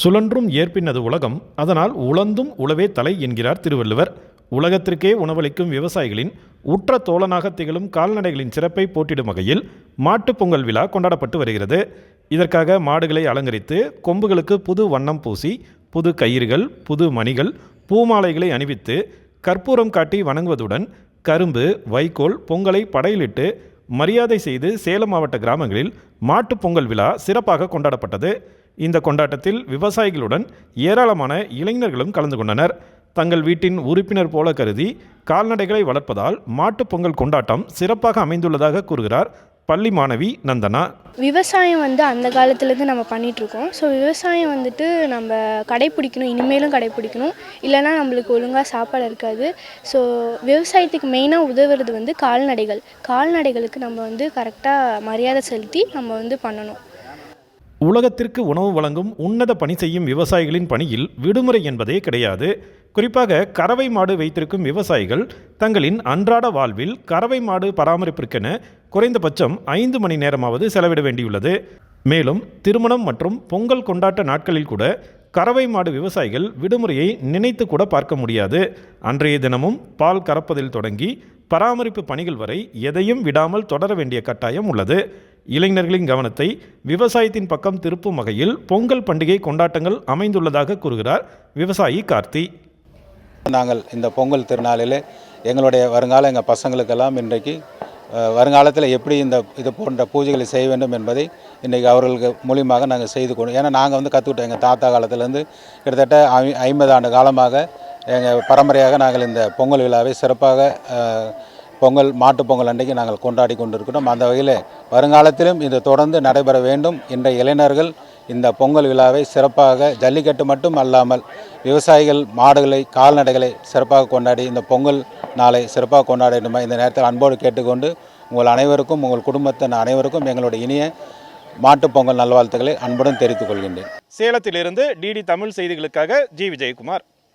சுழன்றும் ஏற்பினது உலகம், அதனால் உழந்தும் உழவே தலை என்கிறார் திருவள்ளுவர். உலகத்திற்கே உணவளிக்கும் விவசாயிகளின் உற்ற தோழனாக திகழும் கால்நடைகளின் சிறப்பை போற்றிடும் வகையில் மாட்டுப் பொங்கல் விழா கொண்டாடப்பட்டு வருகிறது. இதற்காக மாடுகளை அலங்கரித்து கொம்புகளுக்கு புது வண்ணம் பூசி, புது கயிறுகள், புது மணிகள், பூமாலைகளை அணிவித்து கற்பூரம் காட்டி வணங்குவதுடன் கரும்பு, வைக்கோல், பொங்கலை படையிலிட்டு மரியாதை செய்து சேலம் மாவட்ட கிராமங்களில் மாட்டுப் பொங்கல் விழா சிறப்பாக கொண்டாடப்பட்டது. இந்த கொண்டாட்டத்தில் விவசாயிகளுடன் ஏராளமான இளைஞர்களும் கலந்து கொண்டனர். தங்கள் வீட்டின் உறுப்பினர் போல கருதி கால்நடைகளை வளர்ப்பதால் மாட்டுப் பொங்கல் கொண்டாட்டம் சிறப்பாக அமைந்துள்ளதாக கூறுகிறார் பள்ளி மாணவி நந்தனா. விவசாயம் அந்த காலத்துலேருந்து நம்ம பண்ணிகிட்ருக்கோம். ஸோ விவசாயம் நம்ம கடைப்பிடிக்கணும், இனிமேலும் கடைப்பிடிக்கணும். இல்லைனா நம்மளுக்கு ஒழுங்காக சாப்பாடு இருக்காது. ஸோ விவசாயத்துக்கு மெயினாக உதவுறது கால்நடைகளுக்கு நம்ம கரெக்டாக மரியாதை செலுத்தி நம்ம பண்ணணும். உலகத்திற்கு உணவு வழங்கும் உன்னத பணி செய்யும் விவசாயிகளின் பணியில் விடுமுறை என்பதே கிடையாது. குறிப்பாக கறவை மாடு வைத்திருக்கும் விவசாயிகள் தங்களின் அன்றாட வாழ்வில் கறவை மாடு பராமரிப்பிற்கென குறைந்தபட்சம் 5 மணி நேரமாவது செலவிட வேண்டியுள்ளது. மேலும் திருமணம் மற்றும் பொங்கல் கொண்டாட்ட நாட்களில் கூட கறவை மாடு விவசாயிகள் விடுமுறையை நினைத்து கூட பார்க்க முடியாது. அன்றைய தினமும் பால் கறப்பதில் தொடங்கி பராமரிப்பு பணிகள் வரை எதையும் விடாமல் தொடர வேண்டிய கட்டாயம் உள்ளது. இளைஞர்களின் கவனத்தை விவசாயத்தின் பக்கம் திருப்பும் வகையில் பொங்கல் பண்டிகை கொண்டாட்டங்கள் அமைந்துள்ளதாக கூறுகிறார் விவசாயி கார்த்தி. நாங்கள் இந்த பொங்கல் திருநாளில் எங்களுடைய வருங்கால எங்கள் பசங்களுக்கெல்லாம் இன்றைக்கு வருங்காலத்தில் எப்படி இது போன்ற பூஜைகளை செய்ய வேண்டும் என்பதை இன்றைக்கி அவர்களுக்கு மூலியமாக நாங்கள் செய்து கொண்டு, ஏன்னா நாங்கள் கற்றுக்கிட்டோம். எங்கள் தாத்தா காலத்திலேருந்து கிட்டத்தட்ட 50 ஆண்டு காலமாக எங்கள் பரம்பரையாக நாங்கள் இந்த பொங்கல் விழாவை சிறப்பாக மாட்டுப் பொங்கல் அன்றைக்கு நாங்கள் கொண்டாடி கொண்டிருக்கிறோம். அந்த வகையில் வருங்காலத்திலும் இது தொடர்ந்து நடைபெற வேண்டும். இன்றைய இளைஞர்கள் இந்த பொங்கல் விழாவை சிறப்பாக ஜல்லிக்கட்டு மட்டும் அல்லாமல் விவசாயிகள் மாடுகளை, கால்நடைகளை சிறப்பாக கொண்டாடி இந்த பொங்கல் நாளை சிறப்பாக கொண்டாடணுமா இந்த நேரத்தில் அன்போடு கேட்டுக்கொண்டு உங்கள் அனைவருக்கும், உங்கள் குடும்பத்தின் அனைவருக்கும் எங்களுடைய இனிய மாட்டுப் பொங்கல் நல்வாழ்த்துக்களை அன்புடன் தெரிவித்துக் கொள்கின்றேன். சேலத்திலிருந்து டிடி தமிழ் செய்திகளுக்காக ஜி. விஜயகுமார்.